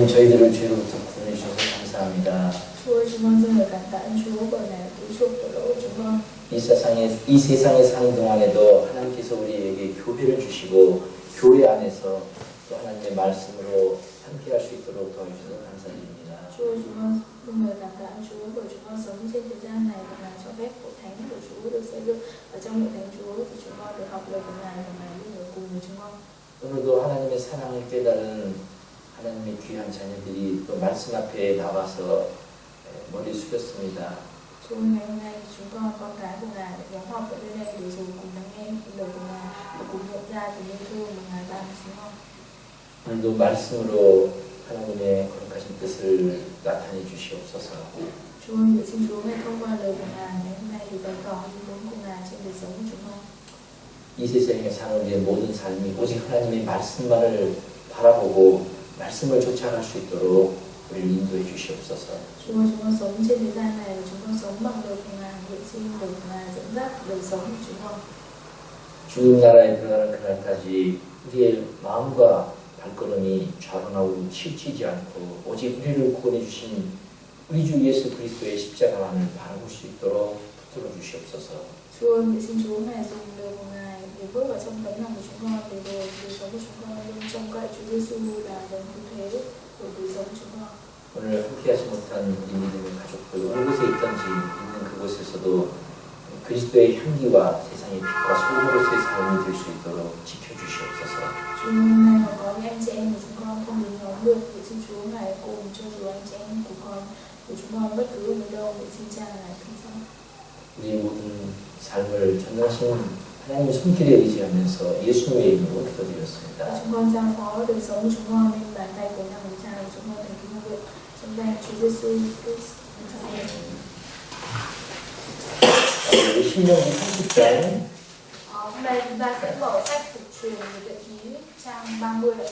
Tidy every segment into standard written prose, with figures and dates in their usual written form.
저희들을 죄로부터 구원해주셔서 감사합니다. Chúa, chúng con xin lời cảm tạ ơn Chúa bởi lẽ cứu chuộc tội lỗi của chúng con. 이 세상에 사는 동안에도 하나님께서 우리에게 교회를 주시고 교회 안에서 또 하나님의 말씀으로 함께할 수 있도록 도와주셔서 감사드립니다. Chúa, chúng con xin lời cảm tạ ơn Chúa bởi chúng con sống trên thế gian này và Ngài cho phép hội thánh của Chúa được xây dựng ở trong hội thánh Chúa thì chúng con được học lời của Ngài và Ngài luôn ở cùng với chúng con. 오늘도 하나님의 사랑을 깨달은 하나님의 귀한 자녀들이 또 말씀 앞에 나와서 머리 숙였습니다. Chúa, ngày hôm nay thì chúng con cái của Ngài đã nhóm họp ở đây để rồi cùng lắng nghe lời của Ngài và cùng nhận ra tình yêu thương mà Ngài ban cho chúng con. 오늘도 말씀으로 하나님의 거룩하신 뜻을 나타내 주시옵소서. Chúa, xin Chúa ngày thông qua lời của Ngài ngày hôm nay thì bày tỏ ý muốn của Ngài trên đời sống của chúng con. 이 세상에 사는 우리의 모든 삶이 오직 하나님의 말씀만을 바라보고 말씀을 쫓아갈 수 있도록 우리를 인도해 주시옵소서. Chúa, chúng con sống trên thế gian này và chúng con sống bằng lời của Ngài, nguyện xin lời của Ngài dẫn dắt đời sống của chúng con. 주님 나라에 들어가는 그날까지 우리의 마음과 발걸음이 좌로나우로 치우치지 않고 오직 우리를 구원해 주신 우리 주 예수 그리스도의 십자가만을 바라볼 수 있도록 붙들어 주시옵소서. Chúa, nguyện xin Chúa Ngài dùng lời của Ngài để bước vào trong tấm lòng của chúng con, để đời sống của chúng con luôn trông cậy Chúa Giêsu là đấng cứu thế của đời sống của chúng con. 오늘 함께하지 못한 우리 믿음의 가족들 어느 곳에 있든지 있는 그곳에서도 그리스도의 향기와 세상의 빛과 소금으로서의 삶이 될 수 있도록 지켜주시옵소서. Chúa, hôm nay mà có những anh chị em của chúng con không đến nhóm được, nguyện xin Chúa Ngài cùng cho dù anh chị em của chúng con bất cứ ở đâu, nguyện xin Cha Ngài thương xót. 우리 모든 삶을 전능하신 하나님의 손길에 의지하면서 예수님의 이름으로 기도드렸습니다. Chúng con giao phó đời sống của chúng con lên bàn tay của Ngài Cha của chúng con thành kính nguyện trong danh Chúa Giêsu Christ. 신명기 30장 Hôm nay chúng ta sẽ mở sách Phục truyền về Lệ Ký trang 30 ạ.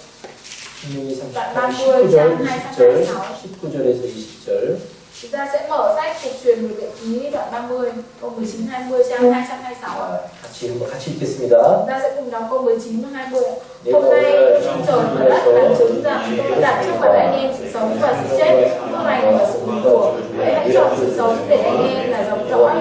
신명기 30장 Đoạn 30 trang 19절 226. 19절에서 20절 Chúng ta sẽ mở sách Phục truyền về Lệ Ký đoạn 30 câu 19 20 trang 226 ạ. 같이 읽겠습니다. Chúng ta sẽ cùng đọc câu 19 và 20 ạ. Hôm nay trên trời và đất làm chứng rằng tôi đặt trước mặt anh em sự sống và sự chết, phước lành và sự hủy của. Hãy chọn sự sống để anh em là dòng dõi,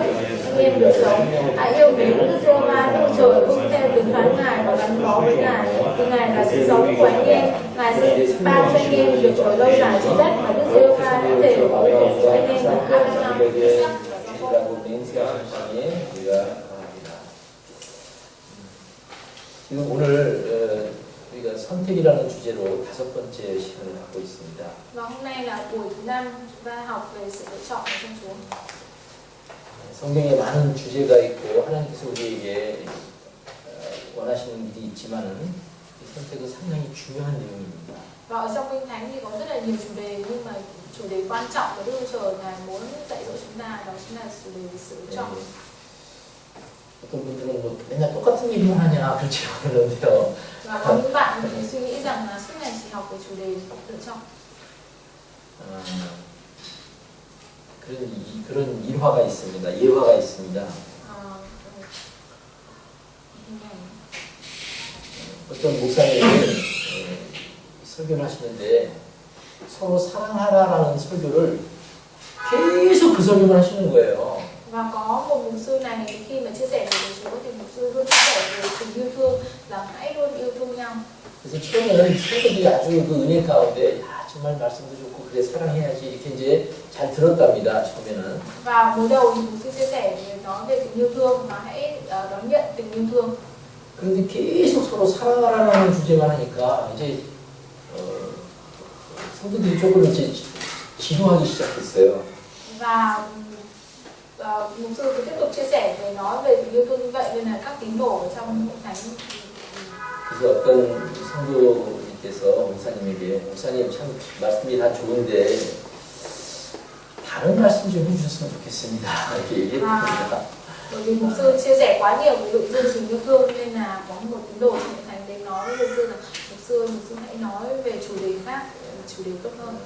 anh em được sống. Hãy yêu mến Đức Giê-hô-va Chúa trời, vâng theo tiếng phán Ngài và gắn bó với Ngài. Vì Ngài là sự sống của anh em, Ngài sẽ ban cho anh em được ở lâu dài trên đất mà Đức Giê-hô-va đã thề với anh em là Abraham, Isaac và Jacob. 지금 오늘 우리가 선택이라는 주제로 5번째 시간을 갖고 있습니다. Và hôm nay là buổi thứ 5 chúng ta học về sự lựa chọn của trong Chúa. 성경에 많은 주제가 있고 하나님께서 우리에게 원하시는 일이 있지만은 이 선택은 상당히 중요한 내용입니다. Và ở trong Kinh Thánh thì có rất là nhiều chủ đề, nhưng mà chủ đề quan trọng mà Đức Chúa Trời Ngài muốn dạy dỗ chúng ta đó chính là chủ đề về sự lựa chọn. 어떤 분들은 뭐 맨날 똑같은 일만 하냐 그렇지 않은데요. Và có những bạn thì suy nghĩ rằng là suốt ngày chỉ học về chủ đề lựa chọn. 그런 일화가 있습니다. 예화가 있습니다. 어떤 목사님이 설교를 하시는데 서로 사랑하라라는 설교를 계속 그 설교를 하시는 거예요. Và có một mục sư này thì khi mà chia sẻ về Chúa thì mục sư luôn chia sẻ về tình yêu thương, rằng hãy luôn yêu thương nhau. 그래서 처음에는 성도들이 아주 그 은혜 가운데 정말 말씀도 좋고 그래 사랑해야지 이렇게 이제 잘 들었답니다. 처음에는. Và mới đầu thì mục sư chia sẻ về nói về tình yêu thương và hãy đón nhận tình yêu thương. 그런데 계속 서로 사랑하라는 주제만 하니까 이제 성도들이 조금 이제 지루하기 시작했어요. Và mục sư cứ tiếp tục chia sẻ về nói về tình yêu thương như vậy nên là các tín đồ ở trong hội thánh. 그래서 어떤 성도님께서 목사님 참 말씀이 다 좋은데 다른 말씀 좀 해주셨으면 좋겠습니다. 이렇게 얘기했습니다. Bởi vì mục sư chia sẻ quá nhiều về nội dung tình yêu thương nên là có một tín đồ trong hội thánh đến nói với mục sư rằng mục sư hãy nói về chủ đề khác, chủ đề tốt hơn.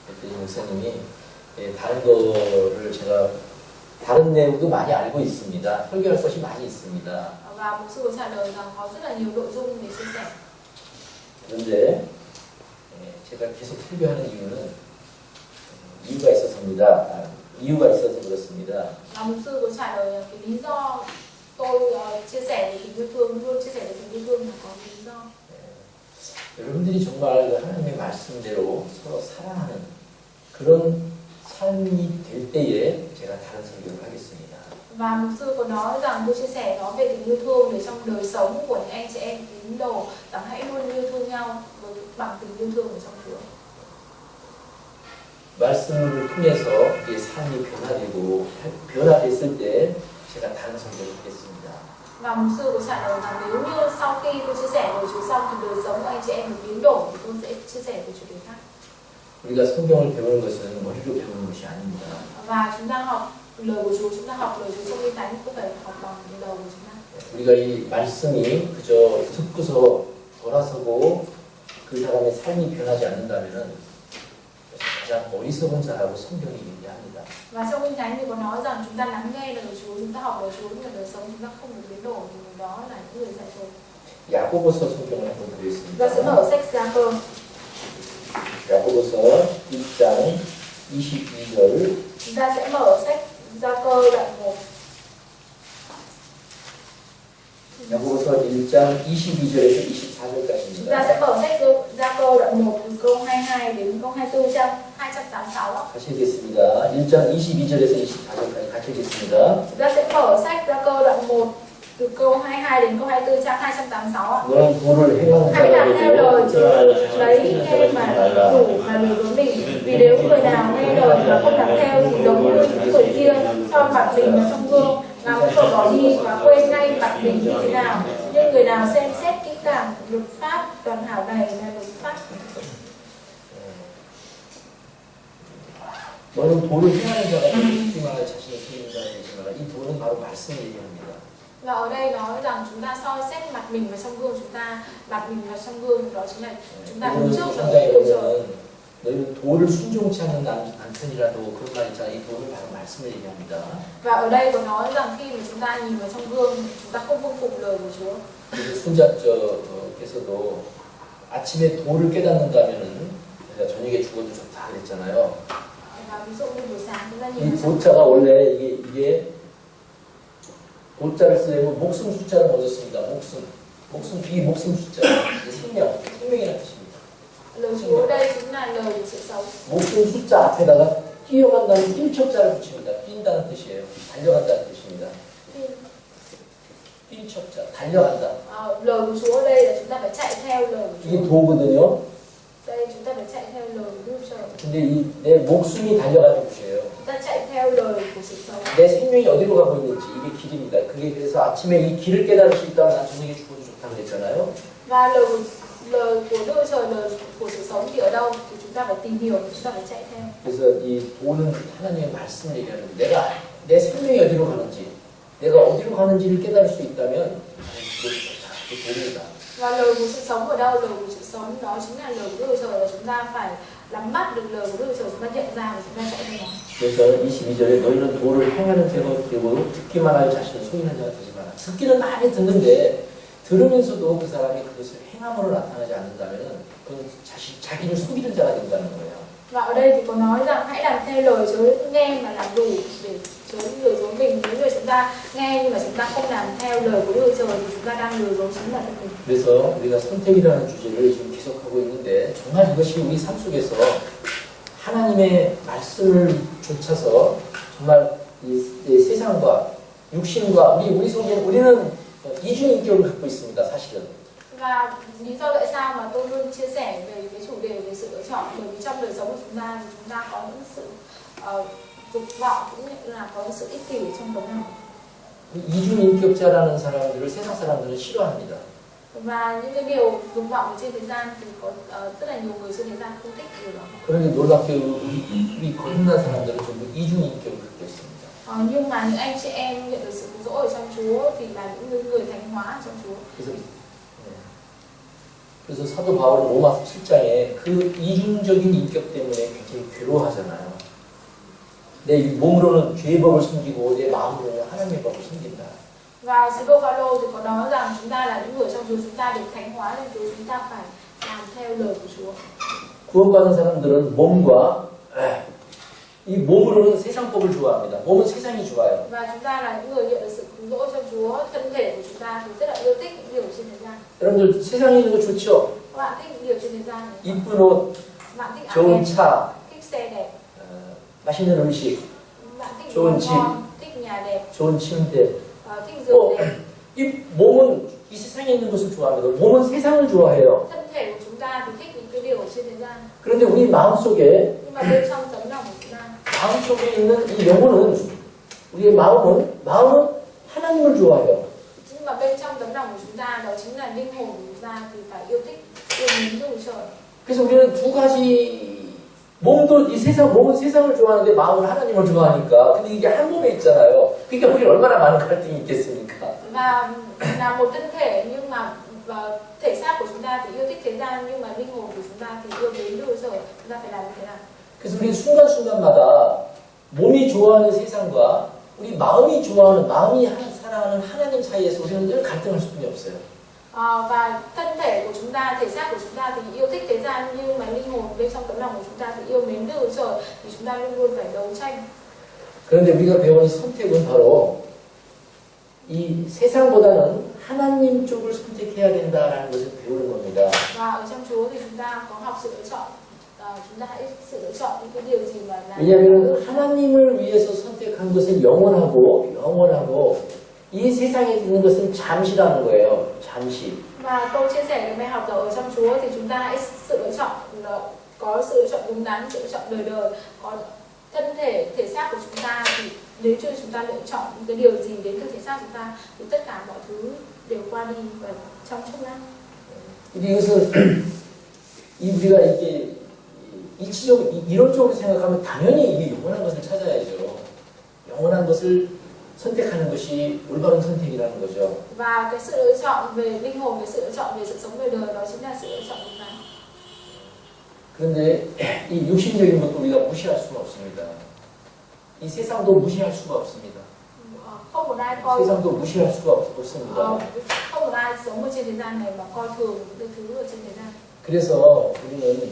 그랬더니 목사님이 다른 거를 제가 다른 내용도 많이 알고 있습니다. 설교할 것이 많이 있습니다. Và mục sư có trả lời rằng có rất là nhiều nội dung để chia sẻ. 그런데 제가 계속 설교하는 이유는 이유가 있어서입니다. 이유가 있어서 그렇습니다. Mục sư có trả lời cái lý do tôi chia sẻ về tình yêu thương, luôn chia sẻ về tình yêu thương là có lý do. 여러분들이 정말 하나님의 말씀대로 서로 사랑하는 그런 삶이 될 때에 제가 다른 설교를 하겠습니다. Và mục sư có nói rằng tôi chia sẻ nó về tình yêu thương để trong đời sống của những anh chị em tín đồ rằng hãy luôn yêu thương nhau bằng tình yêu thương ở trong Chúa. 말씀을 통해서 우리의 삶이 변화되고 변화됐을 때 제가 다른 설교를 하겠습니다. Và mục sư có trả lời rằng nếu như sau khi tôi chia sẻ lời Chúa xong thì đời sống của anh chị em được biến đổi thì tôi sẽ chia sẻ về chủ đề khác. 우리가 성경을 배우는 것은 머리로 배우는 것이 아닙니다. Và chúng ta học lời của Chúa, chúng ta học lời Chúa trong Kinh Thánh không phải học bằng đầu của chúng ta. 우리가 이 말씀이 그저 듣고서 돌아서고 그 사람의 삶이 변하지 않는다면은 가장 어리석은 자라고 성경이 얘기합니다. Và trong Kinh Thánh thì có nói rằng chúng ta lắng nghe lời Chúa, chúng ta học lời Chúa nhưng mà đời sống chúng ta không được biến đổi thì người đó là những người dại dột. 야고보서 성경을 한번 보겠습니다. Chúng ta sẽ mở sách Gia-cơ. 야고보서 1장 22절. Chúng ta sẽ mở sách Gia-cơ đoạn 1. 야고보서 1장 22절에서 24절까지입니다. Chúng ta sẽ mở sách Gia-cơ đoạn 1 từ câu 22 đến câu 24 trang 286. 같이 읽겠습니다. 1장 22절에서 24절까지 같이 읽겠습니다. Chúng ta sẽ mở sách Gia-cơ đoạn 1 từ câu 22 đến câu 24 trang 286. 너는 도를 행하는 Hãy làm theo lời 자라고 Chúa, lấy nghe mà đủ mà lừa dối mình. Vì nếu người nào nghe lời mà không làm theo thì giống như những người kia son mặt mình vào trong gương, ngắm rồi bỏ đi và quên ngay mặt mình như thế nào. Nhưng người nào xem xét kỹ càng luật pháp toàn hảo này là luật pháp. 너는 도를 행하는 자가 되기만 자신의 소유자가 되지만 이 도는 바로 말씀을 얘기합니다. Và ở đây nói rằng chúng ta soi xét mặt mình vào trong gương, chúng ta mặt mình vào trong gương, đó chính là chúng ta đứng trước lời Chúa Trời. 너희는 도를 순종치 않는 남편이라도 그런 말 있잖아요. 이 도는 바로 말씀을 얘기합니다. Và ở đây có nói rằng khi mà chúng ta nhìn vào trong gương, chúng ta không vâng phục lời của Chúa. 그래서 순자께서도 아침에 도를 깨닫는다면은 저녁에 죽어도 좋다 그랬잖아요. Và ví dụ như buổi sáng chúng ta 이 nhìn 도자가 원래 이게 도자를 쓰려면 목숨 숫자를 먼저 씁니다. 이 목숨 숫자, 생명이라는 뜻입니다. lời Chúa đây chính là lời của sự sống. 목숨 숫자 앞에다가 뛰어간다는 뛸척자를 붙입니다. 뛴다는 뜻이에요. 달려간다는 뜻입니다. 뛸척자, 달려간다. Lời của Chúa đây là chúng ta phải chạy theo lời của 이게 Chúa. 도거든요. Đây chúng ta phải chạy theo lời của Đức Trời. 근데 내 목숨이 달려가는 곳이에요. Chúng ta chạy theo lời của sự sống. 내 생명이 어디로 가고 있는지 이게 길입니다. 그게 그래서 아침에 이 길을 깨달을 수 있다면 난 저녁에 죽어도 좋다고 그랬잖아요. Và lời của Đức Trời, lời của sự sống thì ở đâu thì chúng ta phải tìm hiểu, chúng ta phải chạy theo. 그래서 이 도는 하나님의 말씀을 얘기하는 거예요. 내가 내 생명이 어디로 가는지, 내가 어디로 가는지를 깨달을 수 있다면 그 도입니다. Và lời của sự sống ở đâu? Lời của sự sống đó chính là lời của Đức Trời, là chúng ta phải nắm bắt được lời của Đức Trời, chúng ta nhận ra và chúng ta chạy theo nó. 그래서 22절에 너희는 도를 행하는 자가 되고 듣기만 하여 자신을 소인한 자가 되지 마라. 듣기는 많이 듣는데 들으면서도 그 사람이 그것을 행함으로 나타나지 않는다면 그건 자기를 속이는 자가 된다는 거예요. Và ở đây thì có nói rằng hãy làm theo lời Chúa, nghe mà làm đủ để Chúa lừa dối mình. Nếu như chúng ta nghe nhưng mà chúng ta không làm theo lời của Đức Trời thì chúng ta đang lừa dối chính bản thân mình. 그래서 우리가 선택이라는 주제를 지금 계속하고 있는데 정말 이것이 우리 삶 속에서 하나님의 말씀을 좇아서 정말 이 세상과 육신과 우리 속에 우리는 이중인격을 갖고 있습니다. 사실은. Và lý do tại sao mà tôi luôn chia sẻ về cái chủ đề về sự lựa chọn, bởi vì trong đời sống của chúng ta thì chúng ta có những sự dục vọng cũng như là có những sự ích kỷ trong tấm lòng. 이중인격자라는 사람들을 세상 사람들은 싫어합니다. Và những cái điều dục vọng trên thế gian thì có rất là nhiều người trên thế gian không thích điều đó. 그런데 놀랍게 우리 거듭난 사람들은 전부 이중인격을 갖고 있습니다. Nhưng mà những anh chị em nhận được sự cứu rỗi ở trong Chúa thì là những người thánh hóa ở trong Chúa. 그래서 사도 바울은 로마서 7장에 그 이중적인 인격 때문에 굉장히 괴로워하잖아요. 내 몸으로는 죄의 법을 숨기고 내 마음으로는 하나님의 법을 숨긴다. Và sứ đồ Phaolô thì có nói rằng chúng ta là những người trong Chúa, chúng ta được thánh hóa nên Chúa, chúng ta phải làm theo lời của Chúa. 구원받은 사람들은 몸과 이 몸으로는 세상법을 좋아합니다. 몸은 세상이 좋아요. Và chúng ta là những người nhận được sự cứu rỗi trong Chúa, thân thể của chúng ta thì rất là yêu thích những điều trên thế gian. 여러분들 세상에 있는 거 좋죠? Các bạn thích những điều trên thế gian này. 이쁜 옷, Bạn thích áo 좋은 đẹp, 차, thích xe đẹp, 맛있는 음식, bạn thích 좋은 món 집. ngon, thích nhà đẹp, 좋은 침대. thích giường đẹp. 이 몸은 이 세상에 있는 것을 좋아합니다. 몸은 세상을 좋아해요. Thân thể của chúng ta thì thích những cái điều trên thế gian. 그런데 우리 마음속에 Nhưng mà bên trong tấm lòng của chúng ta, 마음속에 있는 이 영혼은 우리의 마음은 하나님을 좋아해요. nhưng mà bên trong tấm lòng của chúng ta đó chính là linh hồn của chúng ta thì phải yêu thích, yêu mến Đức Chúa Trời. 그래서 우리는 두 가지 몸도 몸은 세상을 좋아하는데 마음은 하나님을 좋아하니까 근데 이게 한 몸에 있잖아요. 그러니까 우리 얼마나 많은 갈등이 있겠습니까? Và là một thân thể nhưng mà thể xác của chúng ta thì yêu thích thế gian nhưng mà linh hồn của chúng ta thì yêu mến Đức Chúa Trời. Chúng ta phải làm như thế nào? 그래서 우리 순간순간마다 몸이 좋아하는 세상과 우리 마음이 사랑하는 하나님 사이에서 우리는 늘 갈등할 수뿐이 없어요. Và thân thể của chúng ta, thể xác của chúng ta thì yêu thích thế gian nhưng mà linh hồn bên trong tấm lòng của chúng ta thì yêu mến Đức Chúa Trời thì chúng ta luôn luôn phải đấu tranh. 그런데 우리가 배우는 선택은 바로 이 세상보다는 하나님 쪽을 선택해야 된다라는 것을 배우는 겁니다. Và ở trong Chúa thì chúng ta có học sự lựa chọn. Chúng ta hãy sự lựa chọn những cái điều gì mà làm. 왜냐하면 하나님을 위해서 선택한 것은 영원하고 이 세상에 있는 것은 잠시라는 거예요. 잠시. Và tôi chia sẻ cái bài học ở trong Chúa thì chúng ta hãy sự lựa chọn có sự lựa chọn đúng đắn, sự lựa chọn đời đời. Còn thân thể xác của chúng ta thì nếu như chúng ta lựa chọn những cái điều gì đến từ thể xác chúng ta thì tất cả mọi thứ đều qua đi và trong chốc lát. 이것은 우리가 이렇게 이론적으로 생각하면 당연히 이게 영원한 것을 찾아야죠. 영원한 것을 선택하는 것이 올바른 선택이라는 거죠. Và cái sự lựa chọn về linh hồn, cái sự lựa chọn về sự sống đời đời đó chính là sự lựa chọn đúng đắn. 그런데 이 육신적인 것도 우리가 무시할 수가 없습니다. 이 세상도 무시할 수가 없습니다. Không một ai coi 세상도 무시할 수가 없습니다. không một ai sống ở trên thế gian này mà coi thường những thứ ở trên thế gian. 그래서 우리는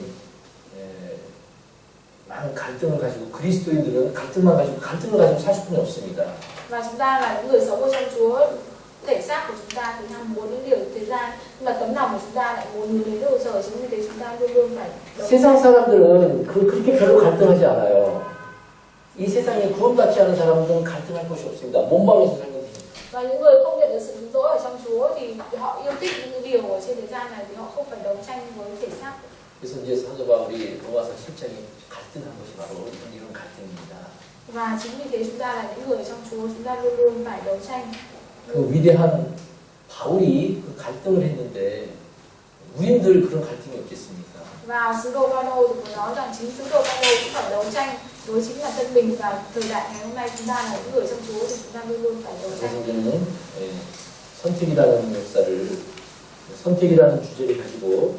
많은 갈등을 가지고 그리스도인들은 갈등을 가지고 살 수뿐이 없습니다. Và chúng ta là những người sống ở trong Chúa, thể xác của chúng ta thì ham muốn những điều thế gian, nhưng mà tấm lòng của chúng ta lại muốn hướng đến Đức Chúa Trời. Chính vì thế chúng ta luôn luôn phải. 세상 사람들은 그렇게 별로 갈등하지 않아요. 이 세상에 구원받지 않은 사람들은 갈등할 것이 없습니다. 몸방에서 살면 됩니다. Và những người không nhận được sự cứu rỗi ở trong Chúa thì họ yêu thích những điều ở trên thế gian này thì họ không phải đấu tranh với thể xác. 그래서 이제 사도 바울이 로마서 7장에 갈등한 것이 바로 이런 갈등입니다. Và chính vì thế chúng ta là những người trong Chúa, chúng ta luôn luôn phải đấu tranh. 그 위대한 바울이 그 갈등을 했는데 우리들 그런 갈등이 없겠습니까? Và sứ đồ Phaolô thì có nói rằng chính sứ đồ Phaolô cũng phải đấu tranh với chính là thân mình, và thời đại ngày hôm nay chúng ta là những người trong Chúa thì chúng ta luôn luôn phải đấu tranh. 그래서 우리는 선택이라는 선택이라는 주제를 가지고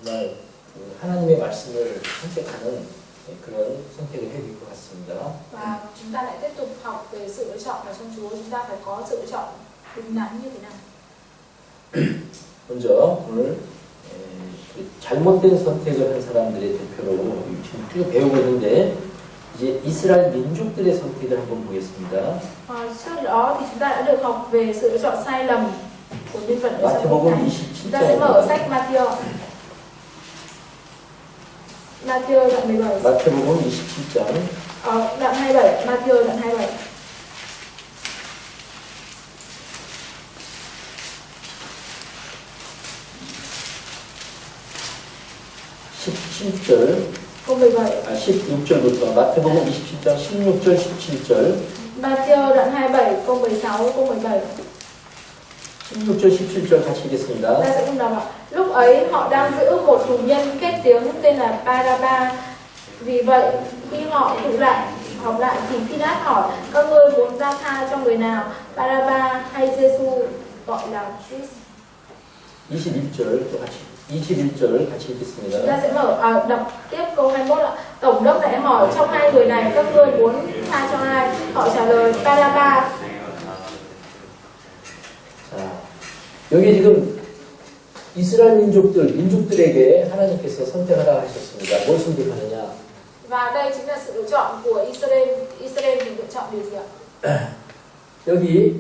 정말 하나님의 말씀을 선택하는 그런 선택을 해야 될 것 같습니다. Và chúng ta lại tiếp tục học về sự lựa chọn ở trong Chúa, chúng ta phải có sự lựa chọn đúng đắn như thế nào. 먼저 오늘 잘못된 선택을 한 사람들의 대표로 지금 쭉 배우고 있는데 이제 이스라엘 민족들의 선택을 한번 보겠습니다. Trước đó thì chúng ta đã được học về sự lựa chọn sai lầm của nhân vật ở trong 마태복음 Kinh Thánh. 27장. Chúng ta sẽ mở sách Matthew. Matthew đoạn 17. 마태복음 27장. Đoạn 27, Matthew đoạn 27. câu 17. 16절부터 마태복음 27장 16절 17절. Matthew đoạn 27 câu 16 câu 17. 16절 17절 같이 읽겠습니다. Ta sẽ cùng đọc ạ. Lúc ấy họ đang giữ một tù nhân khét tiếng tên là Baraba. Vì vậy khi họ họp lại thì Phi-lát hỏi: các ngươi muốn ra tha cho người nào, Baraba hay Giê-xu gọi là Christ? 21절 또 같이 21절 같이 읽겠습니다. Ta sẽ đọc tiếp câu 21 ạ. Tổng đốc lại hỏi: trong hai người này các ngươi muốn tha cho ai? Họ trả lời Baraba. 자, 여기 지금 이스라엘 민족들에게 하나님께서 선택하라 하셨습니다. 뭘 선택하느냐? Và đây chính là sự lựa chọn của Israel. Israel thì lựa chọn điều gì ạ? 여기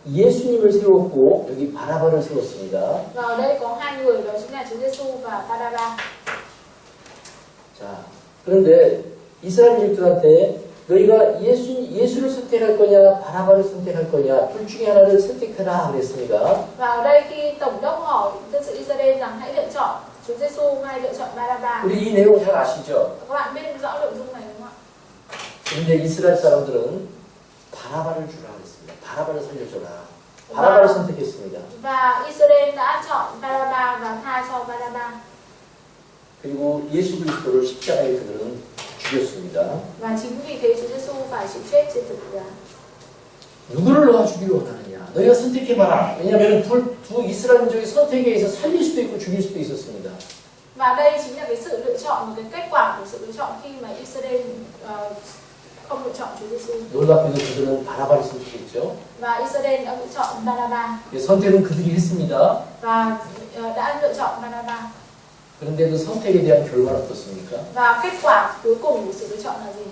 예수님을 세웠고 여기 바라바를 세웠습니다. Và ở đây có hai người, đó chính là Chúa Giêsu và Baraba. 자, 그런데 이스라엘 민족들한테 너희가 예수를 선택할 거냐, 바라바를 선택할 거냐, 둘 중에 하나를 선택해라 그랬습니다. Và ở đây khi tổng đốc hỏi dân sự Israel rằng hãy lựa chọn Chúa Giêsu hay lựa chọn Baraba. 우리 이 내용 잘 아시죠? Các bạn biết rõ nội dung này đúng không ạ? 근데 이스라엘 사람들은 바라바를 주라 그랬습니다. 바라바를 살려줘라. 바라바를 선택했습니다. Và Israel đã chọn Baraba và tha cho Baraba. 그리고 예수 그리스도를 십자가에 그들은 죽였습니다. Và chính vì thế Chúa Giêsu phải chịu chết trên thập tự giá. 누구를 놓아주기를 원하느냐? 너희가 선택해봐라. 왜냐하면 두 이스라엘 민족의 선택에 의해서 살릴 수도 있고 죽일 수도 있었습니다. Và đây chính là cái sự lựa chọn, một cái kết quả của sự lựa chọn khi mà Israel không lựa chọn Chúa Giêsu. 놀랍게도 그들은 바라바를 선택했죠. Và Israel đã lựa chọn Baraba. 선택은 그들이 했습니다. Và đã lựa chọn Baraba. 그런데도 선택에 대한 결과는 어떻습니까? Và kết quả cuối cùng của sự lựa chọn là gì?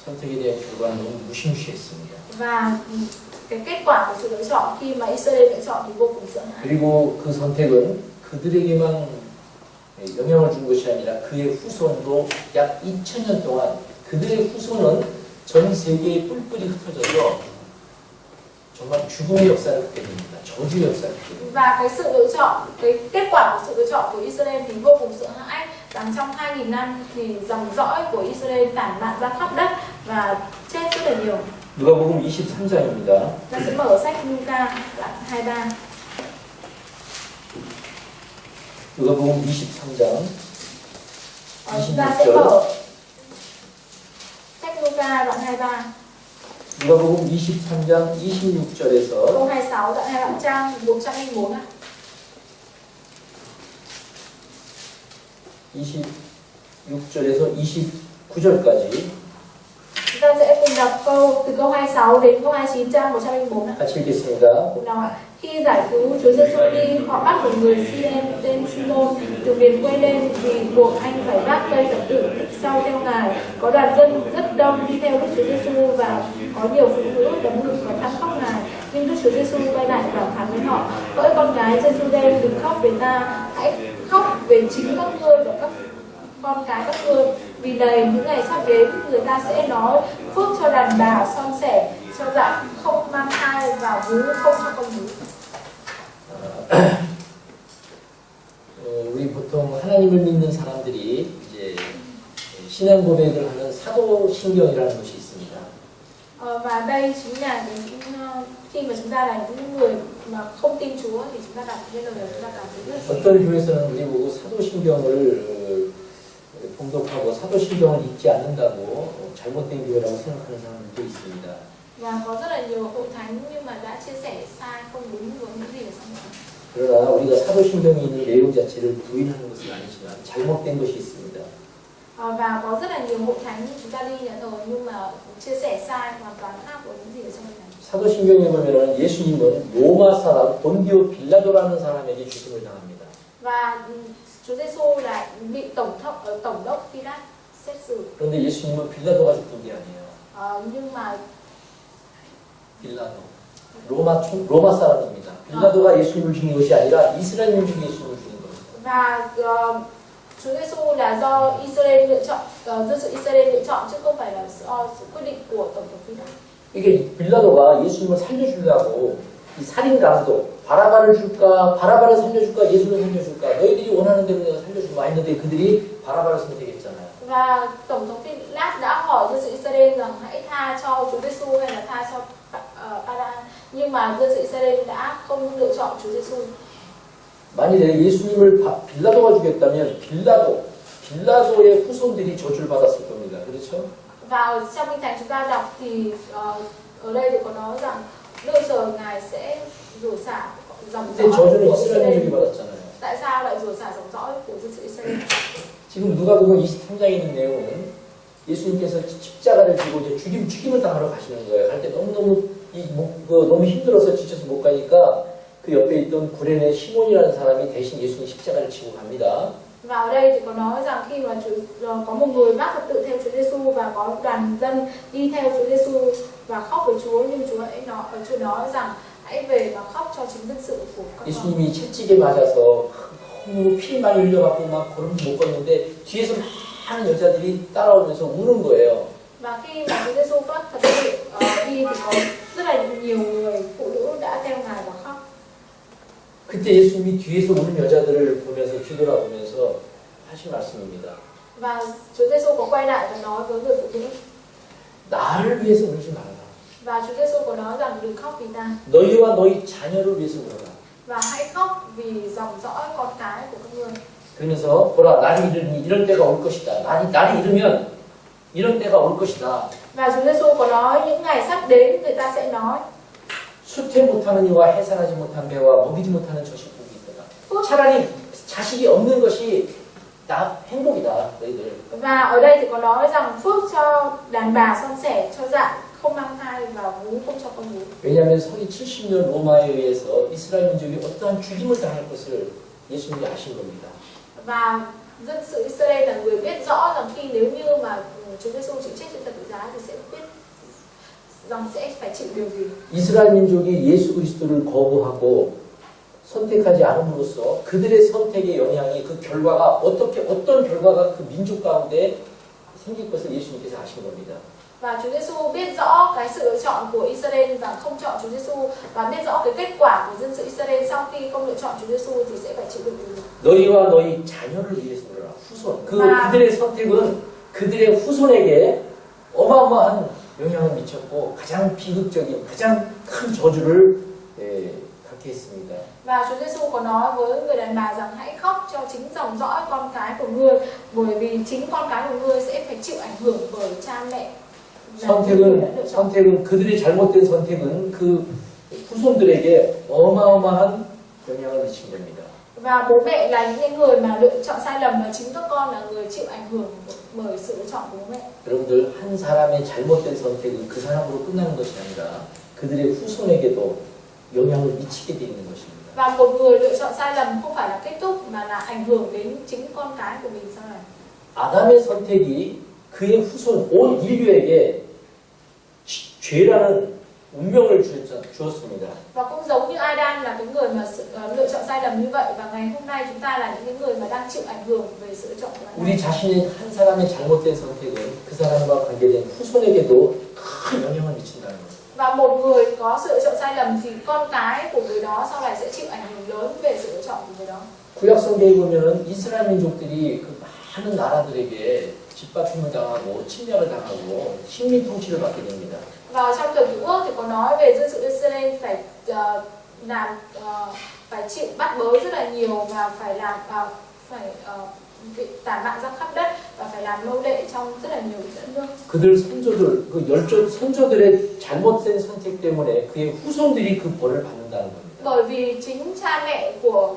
선택에 대한 결과는 너무 무시무시했습니다. Và cái kết quả của sự lựa chọn khi mà Israel lựa chọn thì vô cùng sợ hãi. 그리고 그 선택은 그들에게만 영향을 준 것이 아니라 그의 후손도 약 2000년 동안 그들의 후손은 전 세계에 뿔뿔이 흩어져서 정말 죽음의 역사를 갖게 됩니다. 저주의 역사를 갖게 됩니다. Và cái sự lựa chọn, cái kết quả của sự lựa chọn của Israel thì vô cùng sợ hãi, rằng trong 2000 năm thì dòng dõi của Israel tản mạn ra khắp đất và chết rất là nhiều. 누가복음 23장입니다. Ta sẽ mở sách Luca đoạn 23. 누가복음 23장 Chúng ta sẽ mở sách Luca đoạn 23. 누가복음 23장 26절에서 Câu 26 đoạn 2 đoạn trang 404 ạ. 26절에서 29절까지 Chúng ta sẽ cùng đọc từ câu 26 đến câu 29 trang 104 ạ. 같이 읽겠습니다. Cùng nào ạ. Khi giải cứu Chúa Giêsu đi, họ bắt một người Siren tên Simon từ miền quê lên vì buộc anh phải vác cây thập tự sau theo ngài. Có đoàn dân rất đông đi theo Đức Chúa Giêsu và có nhiều phụ nữ đấm ngực và than khóc ngài. Nhưng Đức Chúa Giêsu quay lại và phán với họ: hỡi con gái Giêsu đen, đừng khóc về ta, hãy khóc về chính các ngươi và các con cái các ngươi. Vì này những ngày sắp đến, người ta sẽ nói phước cho đàn bà son sẻ, cho dạng không mang thai và vú không cho con vú. 우리 보통 하나님을 믿는 사람들이 이제 신앙 고백을 하는 사도신경이라는 것이 있습니다. Và đây chính là khi mà chúng ta là những người mà không tin Chúa thì chúng ta đọc cái lời này chúng ta cảm thấy rất là 어떤 교회에서는 우리 보고 사도신경을 봉독하고 사도신경을 읽지 않는다고 잘못된 교회라고 생각하는 사람들도 있습니다. và có rất là nhiều hội thánh nhưng mà đã chia sẻ sai không đúng với những gì ở trong đó. 그러나 우리가 사도신경에 있는 내용 자체를 부인하는 것은 아니지만 잘못된 것이 있습니다. Và có rất là nhiều hội thánh chúng ta đi nhận rồi nhưng mà chia sẻ sai hoàn toàn khác với những gì ở trong này. 사도신경에 보면은 예수님은 로마 사람 본디오 빌라도라는 사람에게 죽음을 당합니다. Và Chúa Giêsu là bị tổng đốc Phi-lát xét xử. 그런데 예수님은 빌라도가 죽은 게 아니에요. Nhưng mà 빌라도 로마 사람입니다. 빌라도가 예수님을 죽인 것이 아니라 이스라엘 민족이 예수님을 죽인 겁니다. Và Chúa Giêsu là do Israel lựa chọn, dân sự Israel lựa chọn chứ không phải là sự quyết định của tổng thống Phi-lát. 이게 빌라도가 예수님을 살려주려고 이 살인 감독 바라바를 줄까 바라바를 살려줄까 예수를 살려줄까 너희들이 원하는 대로 내가 살려주마 했는데 그들이 바라바를 선택했잖아요. Và tổng thống Phi-lát đã hỏi dân sự Israel rằng hãy tha cho Chúa Giêsu hay là tha cho Bara, nhưng mà dân sự Israel đã không lựa chọn Chúa Giêsu. 만일에 예수님을 빌라도가 죽였다면 빌라도의 후손들이 저주를 받았을 겁니다. 그렇죠? Và trong kinh thánh chúng ta đọc thì ở đây thì có nói rằng nơi trời ngài sẽ rủa xả dòng dõi 저주는 của 이스라엘 민족이 Israel. 받았잖아요. Tại sao lại rủa xả dòng dõi của dân sự Israel? 지금 누가복음 23장에 있는 내용은 예수님께서 십자가를 지고 이제 죽임을 당하러 가시는 거예요. 갈 때 너무 힘들어서 지쳐서 못 가니까 그 옆에 있던 구레네 시몬이라는 사람이 대신 예수님 십자가를 지고 갑니다. Và ở đây thì có nói rằng khi mà có một người vác Phật tự theo Chúa Giêsu và có đoàn dân đi theo Chúa Giêsu và khóc với Chúa, nhưng Chúa nói rằng hãy về và khóc cho chính dân sự của các con. 예수님이 채찍에 맞아서 너무 피 많이 흘려갖고 막 걸음도 못 걷는데 뒤에서 많은 여자들이 따라오면서 우는 거예요. Và khi mà Chúa Giêsu vác Phật tự đi thì có rất là nhiều người phụ nữ đã theo ngài và khóc. 그때 예수님이 뒤에서 우는 여자들을 보면서 뒤돌아보면서 하신 말씀입니다. Và Chúa Giêsu có quay lại và nói với người phụ nữ. 나를 위해서 울지 말아라. Và Chúa Giêsu có nói rằng đừng khóc vì ta. 너희와 너희 자녀를 위해서 울어라. Và hãy khóc vì dòng dõi con cái của các ngươi. 그러면서 보라 날이 이르니 이런 때가 올 것이다. 날이 이르면 이런 때가 올 것이다. Và Chúa Giêsu có nói những ngày sắp đến người ta sẽ nói. 수태 못하는 이와 해산하지 못한 배와 먹이지 못하는 젖이 복이 있더라. 차라리 자식이 없는 것이 행복이다 너희들. Và ở đây thì có nói rằng phước cho đàn bà son sẻ, cho dạ không mang thai và vú không cho con vú. 왜냐하면 서기 70년 로마에 의해서 이스라엘 민족이 어떠한 죽임을 당할 것을 예수님이 아신 겁니다. Và dân sự Israel là người biết rõ rằng khi nếu như mà Chúa Giêsu chịu chết trên thập tự giá thì sẽ biết rằng sẽ phải chịu điều gì. 이스라엘 민족이 예수 그리스도를 거부하고 선택하지 않음으로써 그들의 선택의 영향이 그 결과가 어떤 결과가 그 민족 가운데 생길 것을 예수님께서 아신 겁니다. Và Chúa Giêsu biết rõ cái sự lựa chọn của Israel rằng không chọn Chúa Giêsu và biết rõ cái kết quả của dân sự Israel sau khi không lựa chọn Chúa Giêsu thì sẽ phải chịu đựng điều gì. 너희와 너희 자녀를 위해서 그러라. 후손. 그들의 선택은 그들의 후손에게 어마어마한 영향을 미쳤고 가장 비극적인 가장 큰 저주를 갖게 했습니다. Và Chúa Giêsu có nói với người đàn bà rằng hãy khóc cho chính dòng dõi con cái của ngươi, bởi vì chính con cái của ngươi sẽ phải chịu ảnh hưởng bởi cha mẹ. 선택은 그들의 잘못된 선택은 그 후손들에게 어마어마한 영향을 미친 겁니다. Và bố mẹ là những người mà lựa chọn sai lầm và chính các con là người chịu ảnh hưởng bởi sự lựa chọn của bố mẹ. 여러분들 한 사람의 잘못된 선택은 그 사람으로 끝나는 것이 아니라 그들의 후손에게도 영향을 미치게 돼 있는 것입니다. Và một người lựa chọn sai lầm không phải là kết thúc mà là ảnh hưởng đến chính con cái của mình sau này. 아담의 선택이 그의 후손 온 인류에게 죄라는 운명을 주었습니다. Và cũng giống như Adam là cái người mà lựa chọn sai lầm như vậy, và ngày hôm nay chúng ta là những người mà đang chịu ảnh hưởng về sự lựa chọn của 우리 자신의 한 사람의 잘못된 선택은 그 사람과 관계된 후손에게도 큰 영향을 미친다는 거예요. Và một người có sự lựa chọn sai lầm thì con cái của người đó sau này sẽ chịu ảnh hưởng lớn về sự lựa chọn của người đó. 구약 성경에 보면은 이스라엘 민족들이 그 많은 나라들에게 짓밟힘을 당하고 침략을 당하고 식민 통치를 받게 됩니다. Và trong thời Cựu Ước thì có nói về dân sự Israel phải chịu bắt bớ rất là nhiều và phải làm tản mạn ra khắp đất và phải làm nô lệ trong rất là nhiều đất nước. 그들 선조들 그 선조들의 잘못된 선택 때문에 그의 후손들이 그 벌을 받는다는 겁니다. Bởi vì chính cha mẹ của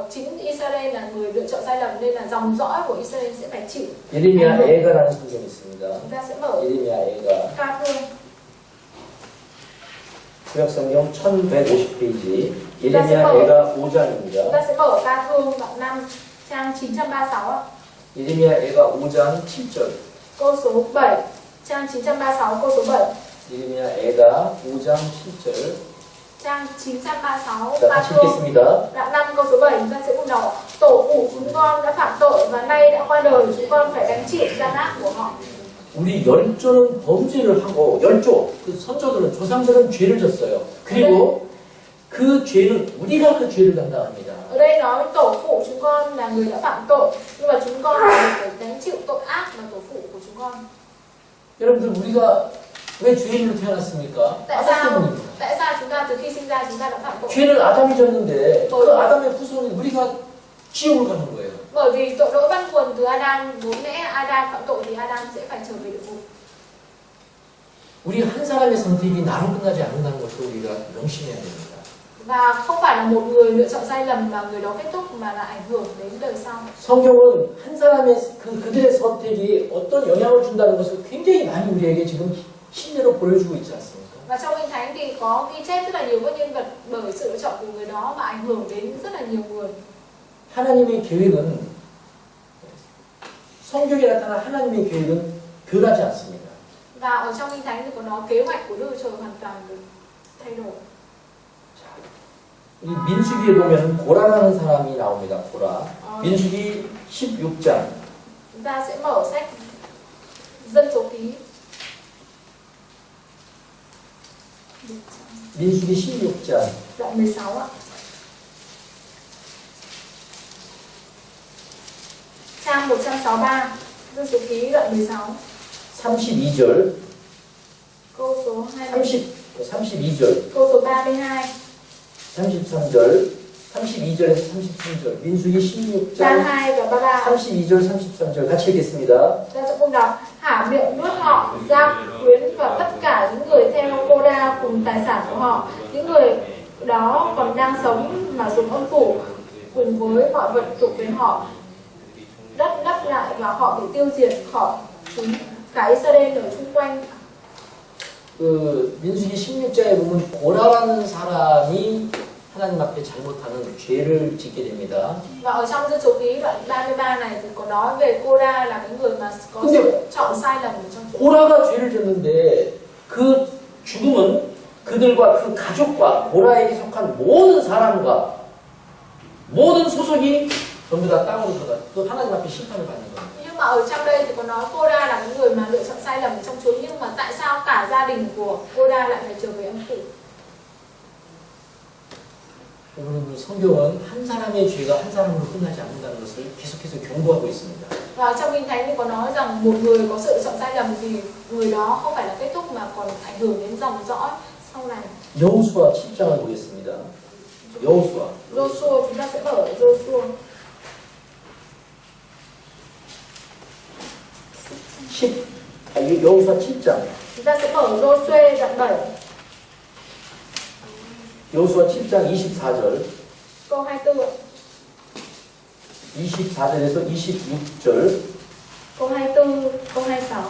chính Israel là người lựa chọn sai lầm nên là dòng dõi của Israel sẽ phải chịu. 예레미야 애가라는 성경이 있습니다. Chúng ta sẽ mở 예레미야 애가 Ca Thương. 구약 성경 1150페이지 예레미야 애가 5장입니다. Chúng ta sẽ mở Ca Thương đoạn 5 trang 936 ạ. 예레미야 애가 5장 7절. Câu số 7, trang 936 câu số 7. 예레미야 애가 5장 7절. Trang 936 자, Ca 같이 Thương 읽겠습니다. đoạn 5 câu số 7 chúng ta sẽ cùng đọc. Tổ phụ chúng con đã phạm tội và nay đã qua đời, chúng con phải gánh chịu gian ác của họ. 우리 열조는 범죄를 하고 열조 그 선조들은 조상들은 죄를 졌어요. 그리고 그 죄는 우리가 그 죄를 담당합니다. Ở đây nói tổ phụ chúng con là người đã phạm tội, nhưng mà chúng con phải gánh chịu tội ác mà tổ phụ của chúng con. 여러분들 우리가 왜 죄인으로 태어났습니까? Tại sao chúng ta từ khi sinh ra chúng ta đã phạm tội? 죄를 아담이 졌는데 그 아담의 후손은 우리가 지옥을 가는 거예요. Bởi vì tội lỗi bắt nguồn từ Adam, bố mẹ Adam phạm tội thì Adam sẽ phải trở về địa ngục. 우리 한 사람의 선택이 나로 끝나지 않는다는 것을 우리가 명심해야 됩니다. Và không phải là một người lựa chọn sai lầm mà người đó kết thúc mà là ảnh hưởng đến đời sau. 성경은 한 사람의 그들의 선택이 어떤 영향을 준다는 것을 굉장히 많이 우리에게 지금 신뢰로 보여주고 있지 않습니까? Và trong Kinh Thánh thì có ghi chép rất là nhiều các nhân vật bởi sự lựa chọn của người đó và ảnh hưởng đến rất là nhiều người. 하나님의 계획은 성경에 나타난 하나님의 계획은 변하지 않습니다. Và ở trong Kinh Thánh thì có nói kế hoạch của Đức Chúa Trời hoàn toàn được thay đổi. 이 민수기에 보면 고라라는 사람이 나옵니다. 고라. 민수기 16장. Chúng ta sẽ mở sách Dân số ký. 민수기 16장. Đoạn 16 ạ. Trang 163, Dân số ký đoạn 16. 32절. Câu số 20. 32절. Câu số 32. 33절. 32절에서 33절. 민수기 16장. 32 và 33. 32절, 33절 같이 읽겠습니다. Ta sẽ cùng đọc. Hả miệng nuốt họ, Gia Quyến và tất cả những người theo Cô-đa cùng tài sản của họ. Những người đó còn đang sống mà dùng âm phủ cùng với mọi vật thuộc về họ. Đất đắp lại và họ bị tiêu diệt khỏi chúng. Cả Israel ở chung quanh. 그 민수기 16장에 보면 고라라는 사람이 하나님 앞에 잘못하는 죄를 짓게 됩니다. Và ở trong Dân số ký đoạn 33 này thì có nói về Cô-đa là cái người mà có sự chọn sai lầm trong chuyện. 고라가 죄를 졌는데 그 죽음은 그들과 그 가족과 고라에게 속한 모든 사람과 모든 소속이 전부 다 땅으로 들어가. 그 하나님 앞에 심판을 받는 거예요. Nhưng mà ở trong đây thì có nói Cô-đa là cái người mà lựa chọn sai lầm trong chốn, nhưng mà tại sao cả gia đình của Cô-đa lại phải trở về âm phủ? 여러분, 성경은 한 사람의 죄가 한 사람으로 끝나지 않는다는 것을 계속해서 경고하고 있습니다. Và trong Kinh Thánh thì có nói rằng một người có sự lựa chọn sai lầm thì người đó không phải là kết thúc mà còn ảnh hưởng đến dòng dõi sau này. 여호수아 10장을 보겠습니다. 여호수아. Joshua, chúng ta sẽ mở Joshua. 여호수아 7장. Chúng ta sẽ mở Joshua đoạn 7. 여호수아 7장 24절. Câu 24. 24절에서 26절. Câu 24, câu 26.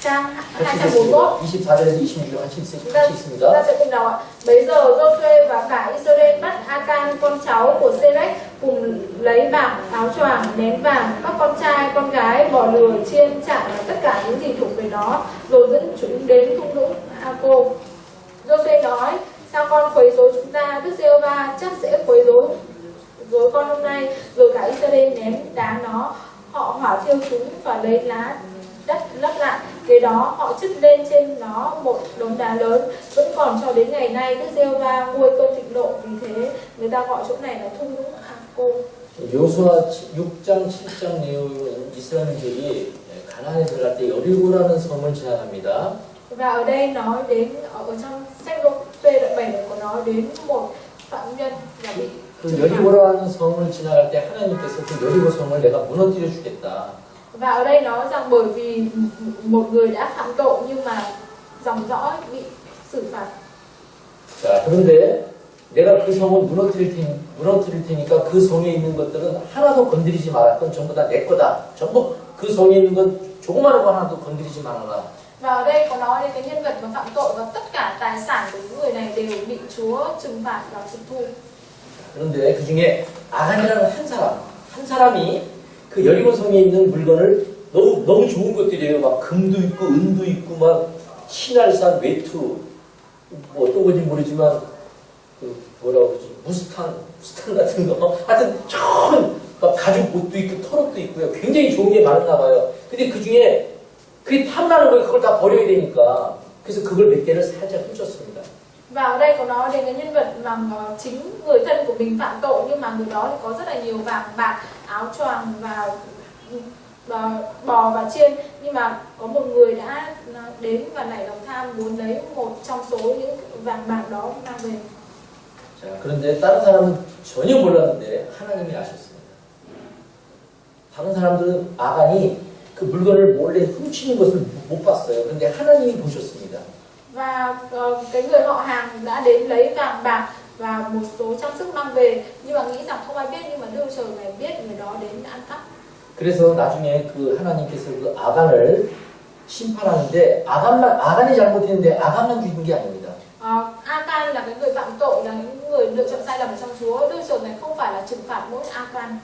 Trang 241. 24절에서 26절 같이 Chúng ta 있습니다. sẽ cùng đọc ạ. Bấy giờ Joshua và cả Israel bắt Akan con cháu của Serech cùng lấy bạc, áo choàng, nén vàng, các con trai, con gái, bò lừa, chiên, chạn và tất cả những gì thuộc về nó, rồi dẫn chúng đến thung lũng Ako. Joshua nói: sao con quấy rối chúng ta? Đức Giê-hô-va chắc sẽ quấy rối con hôm nay. Rồi cả Israel ném đá nó, họ hỏa thiêu chúng và lấy lá đất lấp lại. Kế đó họ chất lên trên nó một đống đá lớn, vẫn còn cho đến ngày nay. Đức Giê-hô-va nguôi cơn thịnh nộ, vì thế người ta gọi chỗ này là thung lũng Ako. 여호수아 6장, 7장 내용은 이스라엘들이 가나안에 들어갈 때 여리고라는 섬을 지나갑니다. Và ở đây nói đến, ở trong sách Joshua đoạn 7 có nói đến một phạm nhân là bị 그 여리고라는 섬을 지나갈 때 하나님께서 그 여리고 성을 내가 무너뜨려 주겠다. Và ở đây nói rằng bởi vì một người đã phạm tội nhưng mà dòng dõi bị xử phạt. 자, 그런데 내가 그 성을 무너뜨릴 테니까 그 성에 있는 것들은 하나도 건드리지 마라. 그건 전부 다 내 거다. 전부 그 성에 있는 건 조그마한 거 하나도 건드리지 말아라. Và ở đây có nói đến cái nhân vật mà phạm tội và tất cả tài sản của những người này đều bị Chúa trừng phạt và tịch thu. 그런데 그 중에 아간이라는 한 사람이 그 여리고 성에 있는 물건을 너무 좋은 것들이에요. 막 금도 있고 은도 있고 막 신할산, 외투, 뭐 어떤 건지 모르지만 그 뭐라고 그러지, 무스탕 같은 거, 하여튼 막 가죽 옷도 있고 털옷도 있고요. 굉장히 좋은 게 많았나 봐요. 근데 그 중에 그게 탐나는 거예요. 그걸 다 버려야 되니까. 그래서 그걸 몇 개를 살짝 훔쳤습니다. Và ở đây có nói đến cái nhân vật mà chính người thân của mình phạm tội, nhưng mà người đó thì có rất là nhiều vàng bạc, áo choàng và bò và chiên, nhưng mà có một người đã đến và nảy lòng tham muốn lấy một trong số những vàng bạc đó mang về. 자, 그런데 다른 사람은 전혀 몰랐는데 하나님이 아셨습니다. 다른 사람들은 아간이 그 물건을 몰래 훔치는 것을 못 봤어요. 그런데 하나님이 보셨습니다. Và cái người họ hàng đã đến lấy vàng bạc và một số trang sức mang về, nhưng mà nghĩ rằng không ai biết, nhưng mà Đức Trời này biết người đó đến ăn cắp. 그래서 나중에 그 하나님께서 그 아간을 심판하는데 아간이 잘못했는데 아간만 죽인 게 아닙니다. Akan là cái người phạm tội, là những người lựa chọn sai lầm ở trong Chúa. Đức Chúa này không phải là trừng phạt mỗi Akan.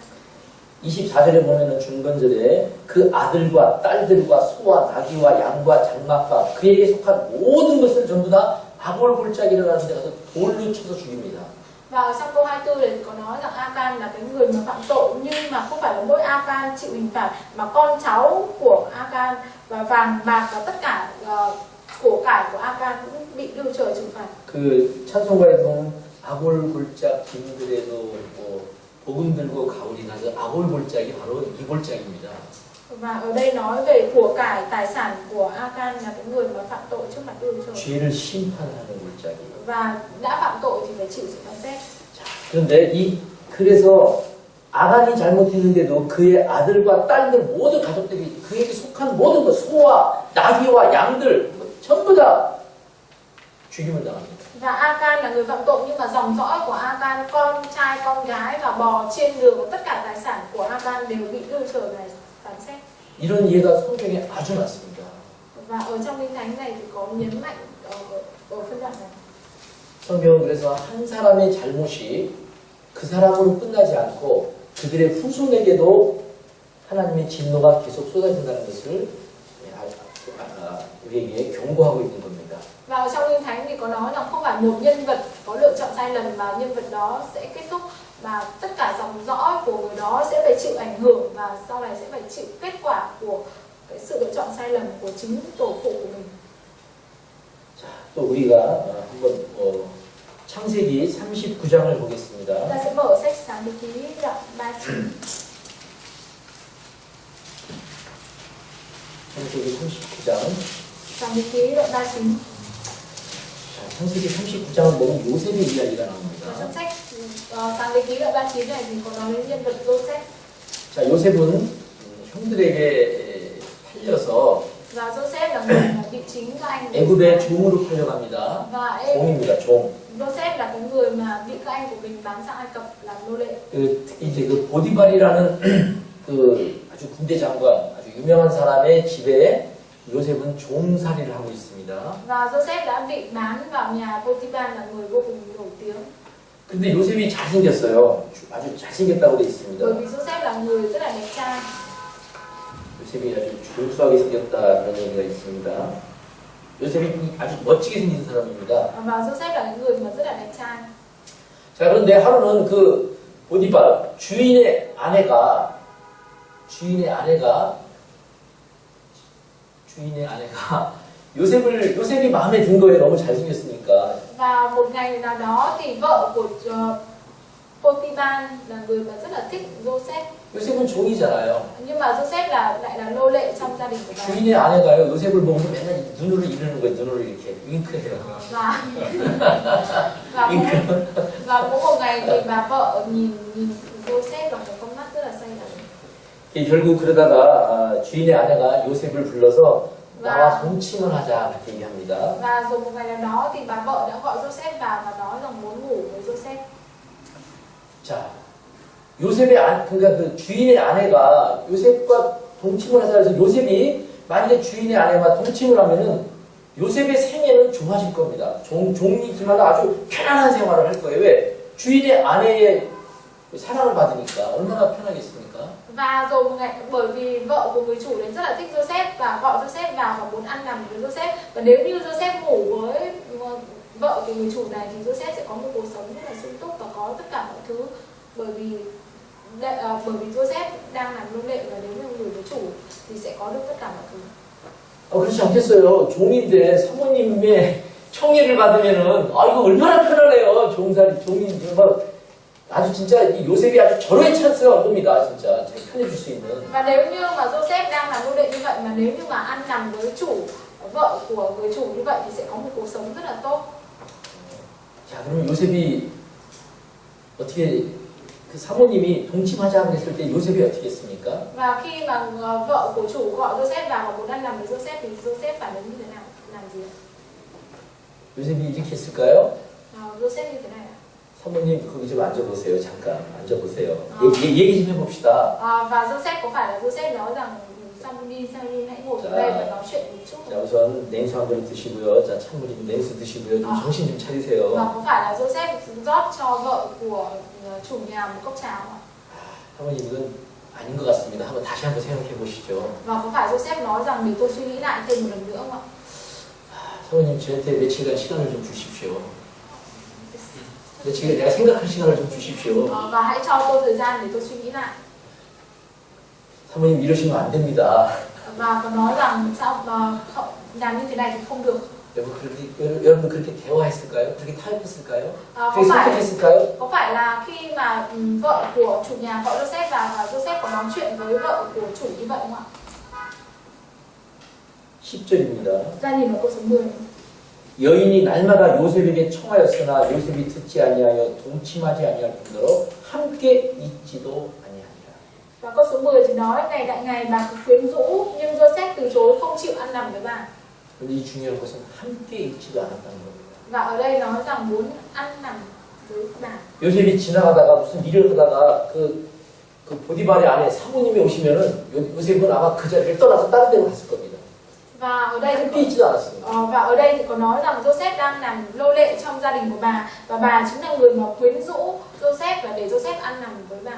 24절에 보면은 중간절에 그 아들과 딸들과 소와 나귀와 양과 장막과 그에게 속한 모든 것을 전부 다 아골골짜기라는 데 가서 돌로 쳐서 죽입니다. Và ở trong câu 24 thì có nói rằng Akan là cái người mà phạm tội, nhưng mà không phải là mỗi Akan chịu hình phạt, mà con cháu của Akan và vàng bạc và tất cả của cải của Akan cũng bị đưa trời trừng phạt. 그 찬송가에 보면 아골골짝 빈들에도 뭐 복음 들고 가오리나 그 아골골짝이 바로 이 골짝입니다. Và ở đây nói về của cải tài sản của Akan là cái người mà phạm tội trước mặt Đức Chúa Trời. 죄를 심판하는 골짝이에요. Và đã phạm tội thì phải chịu sự phán xét. 자, 그런데 그래서 아간이 잘못했는데도 그의 아들과 딸들 모든 가족들이 그에게 속한 모든 것 소와 나귀와 양들 전부 다 죽임을 당합니다. Và Akan là người phạm tội, nhưng mà dòng dõi của Akan, con trai, con gái và bò trên đường và tất cả tài sản của Akan đều bị đưa trời này phán xét. 이런 예가 성경에 아주 많습니다. Và ở trong Kinh Thánh này thì có nhấn mạnh ở phân đoạn này. 성경은 그래서 한 사람의 잘못이 그 사람으로 끝나지 않고 그들의 후손에게도 하나님의 진노가 계속 쏟아진다는 것을 우리에게 경고하고 있는 겁니다. Và ở trong Kinh Thánh thì có nói rằng không phải một nhân vật có lựa chọn sai lầm mà nhân vật đó sẽ kết thúc, mà tất cả dòng dõi của người đó sẽ phải chịu ảnh hưởng và sau này sẽ phải chịu kết quả của cái sự lựa chọn sai lầm của chính tổ phụ của mình. 자, 또 우리가 한번 창세기 39장을 보겠습니다. Ta sẽ mở sách Sáng thế ký đoạn 39. 창세기 39장. Sáng thế ký đoạn 39. 자, 창세기 39장을 보면 요셉의 이야기가 나옵니다. Trong sách Sáng thế ký đoạn 39 này thì có nói đến nhân vật Joseph. 자, 요셉은 형들에게 팔려서 Và Joseph là người mà bị chính các anh 애굽의 종으로 팔려갑니다. và 종입니다, 종. Joseph là cái người mà bị các anh của mình bán sang Ai Cập làm nô lệ. 이제 그 보디발이라는 그 아주 군대 장관, 아주 유명한 사람의 집에 요셉은 종살이를 하고 있습니다. Và Joseph đã bị bán vào nhà Potiphar là người vô cùng nổi tiếng. 근데 요셉이 잘생겼어요. 아주 잘생겼다고 돼 있습니다. Bởi vì Joseph là người rất là đẹp trai. 요셉이 아주 준수하게 생겼다 그런 얘기가 있습니다. 요셉이 아주 멋지게 생긴 사람입니다. Và Joseph là người mà rất là đẹp trai. 자, 그런데 하루는 그 보디발 주인의 아내가 요셉이 마음에 든 거예요. 너무 잘생겼으니까. Và một ngày nào đó thì vợ của Potiphar là người mà rất là thích Joseph. 요셉은 종이잖아요. Nhưng mà Joseph lại là nô lệ trong gia đình của bà. 주인의 아내가요. 요셉을 보면 맨날 눈으로 이르는 거예요. 눈으로 이렇게 윙크해요. Và mỗi một ngày thì bà vợ nhìn Joseph bằng một con mắt rất là say đắm. 결국 그러다가 주인의 아내가 요셉을 불러서 나와 동침을 하자 그렇게 얘기합니다. Và rồi một ngày nào đó thì bà vợ đã gọi Joseph vào và nói rằng muốn ngủ với Joseph. 자, 그러니까 그 주인의 아내가 요셉과 동침을 하자 해서 요셉이 만약에 주인의 아내와 동침을 하면은 요셉의 생애는 좋아질 겁니다. 종이지만 아주 편안한 생활을 할 거예요. 왜? 주인의 아내의 사랑을 받으니까 얼마나 편하겠습니까? Và rồi một ngày, bởi vì vợ của người chủ đến rất là thích Joseph và gọi Joseph vào và muốn ăn nằm với Joseph. Và nếu như Joseph ngủ với vợ của người chủ này thì Joseph sẽ có một cuộc sống rất là sung túc và có tất cả mọi thứ. Bởi vì Joseph đang làm nô lệ và nếu như người với chủ thì sẽ có được tất cả mọi thứ. 그렇지 않겠어요. 종인데 사모님의 청애를 받으면은 이거 얼마나 편하네요. 종인 아주 진짜 이 요셉이 아주 절호의 찬스가 온 겁니다. 진짜 편해질 수 있는. Và nếu như mà Joseph đang làm nô lệ như vậy mà nếu như mà ăn nằm với vợ của người chủ như vậy thì sẽ có một cuộc sống rất là tốt. 자, 그럼 요셉이 어떻게 그 사모님이 동침하자 그랬을 때 요셉이 어떻게 했습니까? Và khi mà vợ của chủ gọi Joseph vào và muốn ăn nằm với Joseph thì Joseph phản ứng như thế nào? Làm gì ạ? 요셉이 이렇게 했을까요? Joseph như thế này ạ? 사모님 거기 좀 앉아보세요. 잠깐 앉아보세요. 얘기 좀 해봅시다. Và Joseph có phải là Joseph nói rằng xong đi hãy ngồi ở đây và nói chuyện một chút. 자, 우선 냉수 한 그릇 드시고요. 자, 찬물인 냉수 드시고요. 좀 정신 좀 차리세요. Và có phải là Joseph rót cho vợ của chủ nhà một cốc cháo không? 사모님 이건 아닌 것 같습니다. 한번 다시 한번 생각해 보시죠. Và có phải Joseph nói rằng để tôi suy nghĩ lại thêm một lần nữa không ạ? 사모님 저한테 며칠간 시간을 좀 주십시오. 며칠간 내가 생각할 시간을 좀 주십시오. Và hãy cho tôi thời gian để tôi suy nghĩ lại. 사모님 이러시면 안 됩니다. Và có nói rằng sao mà không, làm như thế này thì không được. 여러분 그렇게 대화했을까요? 그렇게 타협했을까요? 그렇게 Có 선택했을까요? phải là khi mà vợ của chủ nhà vợ Joseph và Joseph có nói chuyện với vợ của chủ như vậy không ạ? 10절입니다. Ra nhìn vào câu số 10. 여인이 날마다 요셉에게 청하였으나 요셉이 듣지 아니하여 동침하지 아니할 뿐더러 함께 있지도 아니하니라. Và câu số 10 thì nói ngày đại ngày bà quyến rũ nhưng Joseph từ chối không chịu ăn nằm với bà. 근데 이 중요한 것은 함께 있지도 않았다는 겁니다. Và ở đây nói rằng muốn ăn nằm với bà. 요셉이 지나가다가 무슨 일을 하다가 그 보디발의 아내 사모님이 오시면은 요셉은 아마 그 자리를 떠나서 다른 데로 갔을 겁니다. Và ở đây 함께 있지도 않았습니다. và ở đây thì có nói rằng Joseph đang nằm lô lệ trong gia đình của bà và bà chính là người mà quyến rũ Joseph và để Joseph ăn nằm với bà.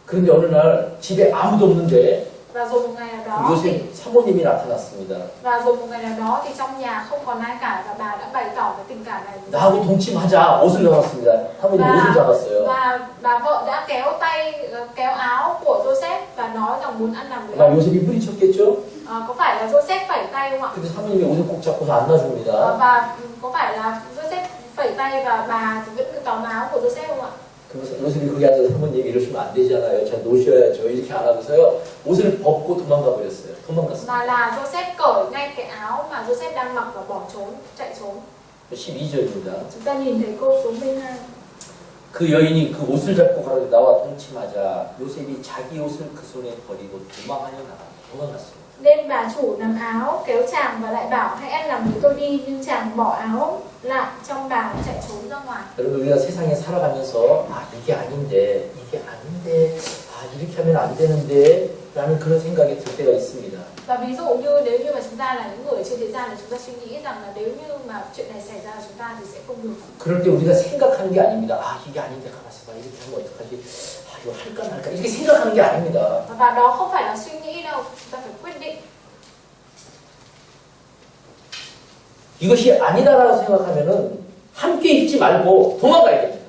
그런데 어느 날 집에 아무도 없는데 Và rồi một ngày nào đó thì 요셉 사모님이 나타났습니다. và rồi một ngày nào đó thì trong nhà không còn ai cả và bà đã bày tỏ cái tình cảm này. 나하고 동침하자. 옷을 잡았습니다. 사모님 옷을 잡았어요. Và bà vợ đã kéo áo của Joseph và nói rằng muốn ăn nằm với 막 ông. 요셉이 뿌리쳤겠죠? Có phải là Joseph phẩy tay không ạ? 근데 사모님이 옷을 꼭 잡고서 안 놔줍니다. Và có phải là Joseph phẩy tay và bà thì vẫn cứ tóm áo của Joseph không ạ? 그래서 요셉이 거기 앉아서 사모님 이러시면 안 되잖아요. 잘 놓으셔야죠. 이렇게 안 하고서요. 옷을 벗고 도망가 버렸어요. 도망갔어요. Mà là Joseph cởi ngay cái áo mà Joseph đang mặc và bỏ trốn, chạy trốn. 12절입니다. Chúng ta nhìn thấy câu số 12. 그 여인이 그 옷을 잡고 가로되 나와 동침하자. 요셉이 자기 옷을 그 손에 버리고 도망갔습니다. Nên bà chủ nắm áo kéo chàng và lại bảo hãy ăn nằm với tôi đi, nhưng chàng bỏ áo lại trong bà chạy trốn ra ngoài. 여러분 우리가 세상에 살아가면서 이게 아닌데 이렇게 하면 안 되는데 라는 그런 생각이 들 때가 있습니다. Và ví dụ như nếu như mà chúng ta là những người trên thế gian này, chúng ta suy nghĩ rằng là nếu như mà chuyện này xảy ra chúng ta thì sẽ không được. 그럴 때 우리가 생각하는 게 아닙니다. 이게 아닌데 가만있어 봐. 이렇게 하면 어떡하지? 이거 할까 말까? 이렇게 생각하는 게 아닙니다. Và đó không phải là suy nghĩ đâu, chúng ta phải quyết định. 이것이 아니다라고 생각하면은 함께 있지 말고 도망가야 됩니다.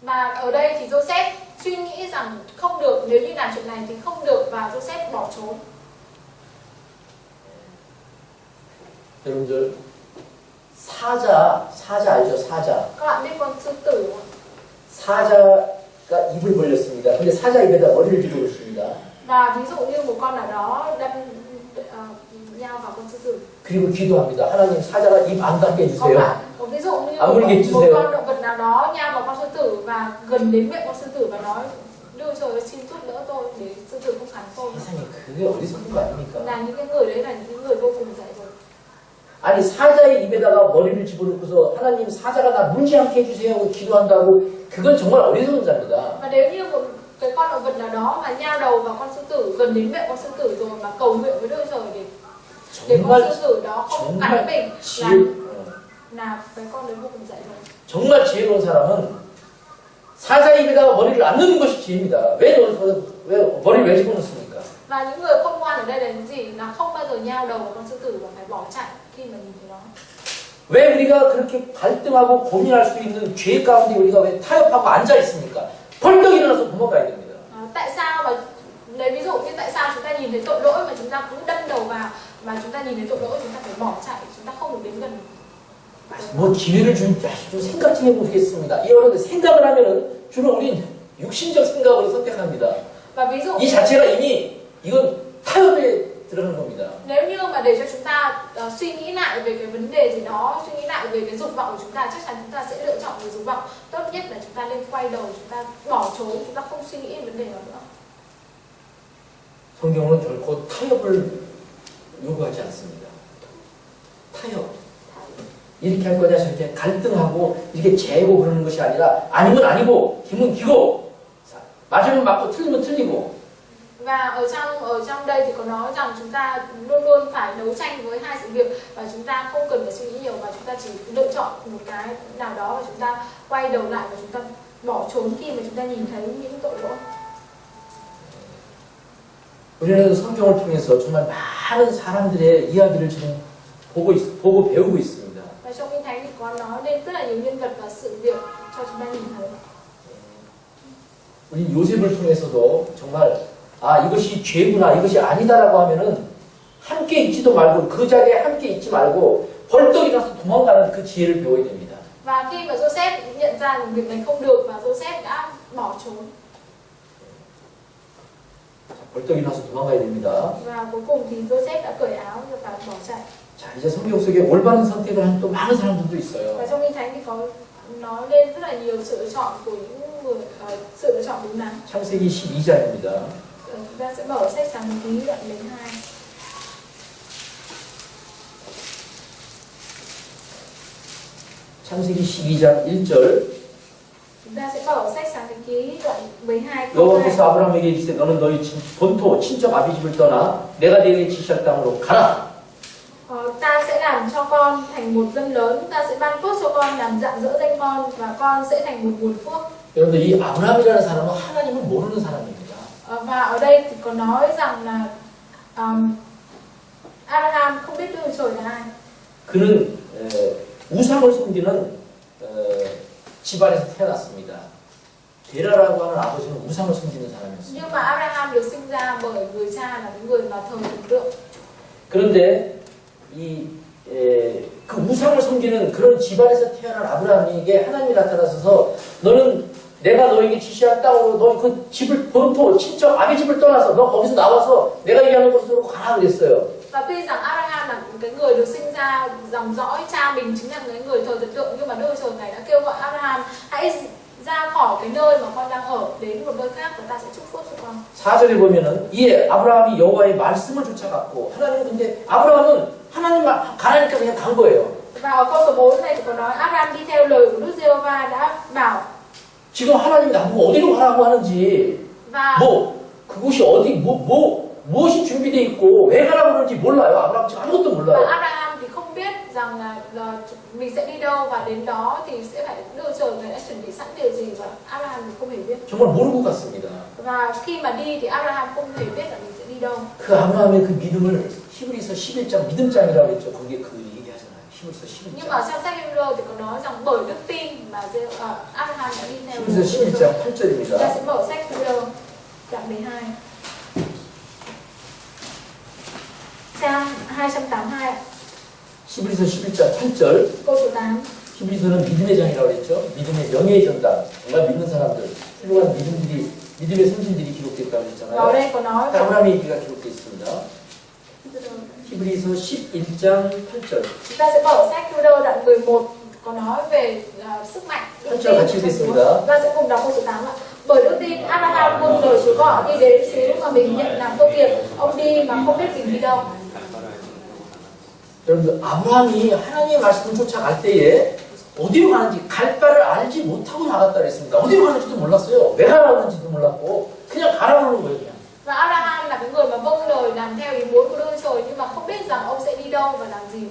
Và ở đây thì Joseph suy nghĩ rằng không được, nếu như làm chuyện này thì không được và Joseph bỏ trốn. 여러분들 사자 알죠? 사자. Các bạn biết con sư tử không? 사자가 입을 벌렸습니다. 근데 사자 입에다 머리를 집어넣습니다. Và ví dụ như một con nào đó đâm nhau vào con sư tử. 그리고 기도합니다. 하나님 사자가 입 안 닫게 해주세요. Ví dụ như một con động vật nào đó nhau vào con sư tử và gần đến miệng con sư tử và nói đưa trời ơi, xin giúp đỡ tôi để sư tử không cắn tôi. 세상에 그게 어디서 거 아닙니까? Là những cái người đấy là những người vô cùng dại dột. 아니 사자의 입에다가 머리를 집어넣고서 하나님 사자가 나 물지 않게 해주세요 하고 기도한다고 그건 정말 어리석은 자입니다. Và nếu như một cái con động vật nào đó mà nhao đầu vào con sư tử gần đến miệng con sư tử rồi mà cầu nguyện với Đức Trời để con sư tử đó không cắn mình là cái con đấy vô cùng dại dột. 정말 지혜로운 사람은 사자 입에다가 머리를 안 넣는 것이 지혜입니다. 왜 머리를 왜 집어넣습니까? Và những người khôn ngoan ở đây là những gì? Là không bao giờ nhao đầu vào con sư tử và phải bỏ chạy khi mà nhìn thấy nó. 왜 우리가 그렇게 갈등하고 고민할 수 있는 죄 가운데 우리가 왜 타협하고 앉아 있습니까? 벌떡 일어나서 도망가야 됩니다. Tại sao mà lấy ví dụ như tại sao chúng ta nhìn thấy tội lỗi mà chúng ta cứ đâm đầu vào, mà chúng ta nhìn thấy tội lỗi chúng ta phải bỏ chạy, chúng ta không được đến gần. 뭐 기회를 좀 생각 좀 해보겠습니다. 여러분들 생각을 하면은 주로 우린 육신적 생각으로 선택합니다. Và ví dụ 이 자체가 이미 이건 타협에 들어가는 겁니다. Nếu như mà để cho chúng ta suy nghĩ lại về cái vấn đề gì đó, suy nghĩ lại về cái dục vọng của chúng ta, chắc chắn chúng ta sẽ lựa chọn về dục vọng. Tốt nhất là chúng ta nên quay đầu, chúng ta bỏ trốn, chúng ta không suy nghĩ về vấn đề đó nữa. 성경은 결코 타협을 요구하지 않습니다. 타협. 이렇게 할 거냐 저렇게 갈등하고 이렇게 재고 그러는 것이 아니라 아니면 아니고 기면 기고 맞으면 맞고 틀리면 틀리고 Và ở trong đây thì có nói rằng chúng ta luôn luôn phải đấu tranh với hai sự việc và chúng ta không cần phải suy nghĩ nhiều và chúng ta chỉ lựa chọn một cái nào đó và chúng ta quay đầu lại và chúng ta bỏ trốn khi mà chúng ta nhìn thấy những tội lỗi. 우리는 성경을 통해서 정말 많은 사람들의 이야기를 지금 보고 배우고 있습니다. Và trong Kinh Thánh thì có nói lên rất là nhiều nhân vật và sự việc cho chúng ta nhìn thấy. 우리 요셉을 통해서도 정말 이것이 죄구나 이것이 아니다라고 하면은 함께 있지도 말고 그 자리에 함께 있지 말고 벌떡 일어나서 도망가는 그 지혜를 배워야 됩니다. Và khi mà Joseph nhận ra rằng việc này không được và Joseph đã bỏ trốn. 벌떡 일어나서 도망가야 됩니다. Và cuối cùng thì Joseph đã cởi áo và bỏ chạy. 자, 이제 성경 속에 올바른 선택을 하는 또 많은 사람들도 있어요. Và trong Kinh Thánh thì có nói lên rất là nhiều sự lựa chọn của những người sự lựa chọn đúng đắn. 창세기 12장입니다. Chúng ta sẽ mở sách Sáng Ký đoạn 12. 창세기 12장 1절. Chúng ta sẽ mở sách Sáng Ký đoạn 12 câu 2. 여호와께서 아브라함에게 이르시되 너는 너희 본토 친척 아비집을 떠나 내가 네게 지시할 땅으로 가라. Ta sẽ làm cho con thành một dân lớn, ta sẽ ban phước cho con làm rạng rỡ danh con và con sẽ thành một nguồn phước. 여러분들 이 아브라함이라는 사람은 하나님을 모르는 사람입니다. Và ở đây thì có nói rằng là Abraham không biết Đức Trời là ai. 그는 우상을 섬기는 집안에서 태어났습니다. 게라라고 하는 아버지는 우상을 섬기는 사람이었습니다. Nhưng mà Abraham được sinh ra bởi người cha là những người mà thờ thần tượng. 그런데 그 우상을 섬기는 그런 집안에서 태어난 아브라함에게 하나님이 나타나셔서 너는 내가 너에게 지시한 땅으로 너 그 집을 본토 친척 아비 집을 떠나서 너 거기서 나와서 내가 얘기하는 곳으로 가라 그랬어요. Và tuy rằng Abraham là cái người được sinh ra dòng dõi cha mình chính là cái người thờ thần tượng, nhưng mà Đức Trời này đã kêu gọi Abraham hãy ra khỏi cái nơi mà con đang ở đến một nơi khác và ta sẽ chúc phước cho con. 4절에 보면은 이에 아브라함이 여호와의 말씀을 쫓아갔고 하나님은 근데 아브라함은 하나님 가라니까 그냥 간 거예요. Và ở câu số 4 này thì có nói Abraham đi theo lời của Đức Giê-hô-va đã bảo. 지금 하나님이 나보고 어디로 가라고 하는지 그곳이 어디 무엇이 준비되어 있고 왜 가라고 하는지 몰라요. 아브라함 지금 아무것도 Và 몰라요. Abraham thì không biết rằng là mình sẽ đi đâu và đến đó thì sẽ phải Đức Trời người đã chuẩn bị sẵn điều gì và Abraham thì không hề biết. 정말 모를 것 같습니다. Và khi mà đi thì Abraham không hề biết là mình sẽ đi đâu. 그 아브라함의 그 믿음을 히브리서 11장 믿음장이라고 했죠. 거기에 그 얘기하잖아요. 히브리서 Nhưng mà 11장. trong sách Hebrew thì có nói rằng bởi đức tin mà Abraham đã đi theo. 히브리서 11장 8절입니다. Ta sẽ mở sách Hebrew đoạn 12. Trang 282. 히브리서 11장 8절. Câu số 8. 히브리서는 믿음의 장이라고 했죠. 믿음의 명예의 전당. 정말 믿는 사람들, 훌륭한 믿음의 선진들이 기록됐다고 Và ở 했잖아요. đây có nói 아브라함의 얘기가 기록되어 있습니다. 히브리서 11장 8절. chúng ta sẽ mở sách Hebrew đoạn 11 có nói về sức mạnh. Hãy cho 같이 읽겠습니다. Ta sẽ cùng đọc câu số 8 ạ. Bởi đức tin Abraham vâng lời Chúa gọi đi đến xứ mà mình nhận làm công việc, ông đi mà không biết mình đi đâu. 여러분들 아브라함이 하나님의 말씀을 쫓아갈 때에 어디로 가는지 갈 바를 알지 못하고 나갔다 그랬습니다. 어디로 가는지도 몰랐어요. 왜 가라는지도 몰랐고 그냥 가라고 하는 거예요. 그냥. Và Abraham là cái người mà vâng lời làm theo ý muốn của Đức Trời nhưng mà không biết rằng ông sẽ đi đâu và làm gì.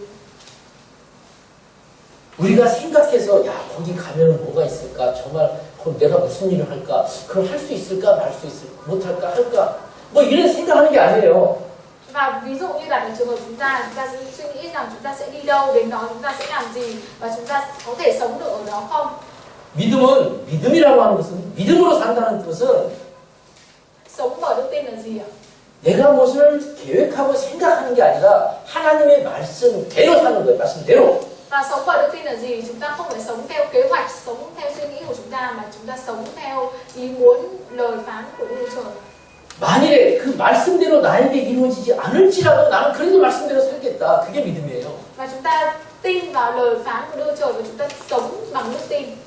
우리가 생각해서 야 거기 가면 뭐가 있을까? 정말 그럼 내가 무슨 일을 할까? 그럼 할 수 있을까? 말 수 있을까? 못할까? 할까? 뭐 이런 생각하는 게 아니에요. Và ví dụ như là cái trường hợp chúng ta sẽ suy nghĩ rằng chúng ta sẽ đi đâu, đến đó chúng ta sẽ làm gì và chúng ta có thể sống được ở đó không? 믿음은 믿음이라고 하는 것은 믿음으로 산다는 뜻은 Sống bởi đức tin là gì ạ? 내가 무엇을 계획하고 생각하는 게 아니라 하나님의 말씀대로 사는 거예요. 말씀대로. Và sống bởi đức tin là gì? Chúng ta không phải sống theo kế hoạch, sống theo suy nghĩ của chúng ta mà chúng ta sống theo ý muốn lời phán của Đức Trời. 만일에 그 말씀대로 나에게 이루어지지 않을지라도 나는 그래도 말씀대로 살겠다. 그게 믿음이에요. Và chúng ta tin vào lời phán của Đức Trời và chúng ta sống bằng đức tin.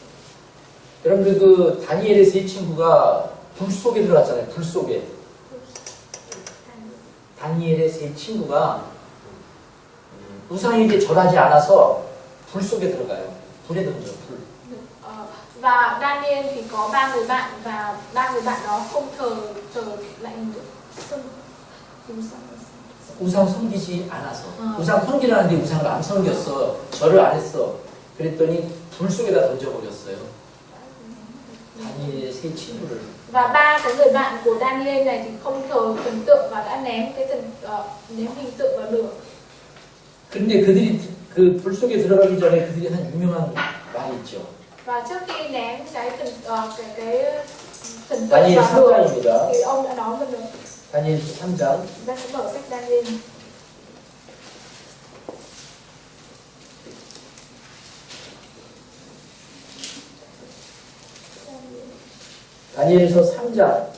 여러분들 그 다니엘의 세 친구가 불 속에 들어갔잖아요. 불 속에. 다니엘의 세 친구가 우상에게 절하지 않아서 불 속에 들어가요. 불에 던져. 불. Và Daniel thì có 3 người bạn và 3 người bạn đó không thờ lại hình tượng. 우상 섬기지 않아서. 우상 섬기라는데 우상을 안 섬겼어. 절을 안 했어. 그랬더니 불 속에다 던져버렸어요. 다니엘의 세 친구를. Và ba cái người bạn của Daniel này thì không thờ thần tượng và đã ném cái ném hình tượng vào lửa. 근데 그들이 그 불 속에 들어가기 전에 그들이 한 유명한 말이 있죠. Và trước khi ném cái thần tượng 다니엘 vào lửa 3장입니다. thì ông đã nói một lời. 다니엘 3장. Chúng ta sẽ mở sách Daniel. 다니엘서 3장.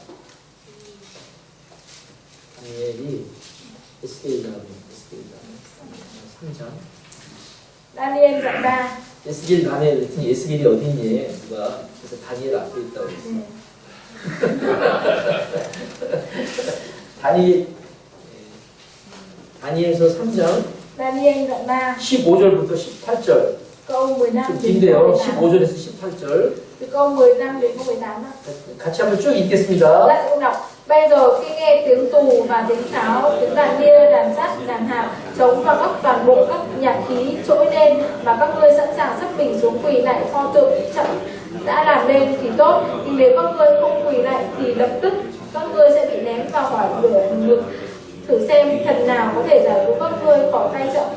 다니엘이 에스겔이라고 3장. Daniel đoạn 3. 에스겔 다니엘 그랬더니 에스겔이 어디 있니? 누가? 그래서 다니엘 앞에 있다고 그랬어. 다니엘서 3장 Daniel đoạn 3. 15절부터 18절. Câu 15 좀 đến 긴데요. 18. 15절에서 18절. Từ câu 15 đến câu 18 ạ. 같이 한번 쭉 읽겠습니다. Chúng ta sẽ cùng đọc. Bây giờ khi nghe tiếng tù và tiếng sáo, tiếng đàn lia, đàn sắt, đàn hạp, trống và các toàn bộ các nhạc khí trỗi lên và các ngươi sẵn sàng sắp mình xuống quỳ lại pho tượng trận đã làm lên thì tốt. Nhưng nếu các ngươi không quỳ lại thì lập tức các ngươi sẽ bị ném vào hỏa lửa hừng hực. Thử xem thần nào có thể giải cứu các ngươi khỏi tay trận.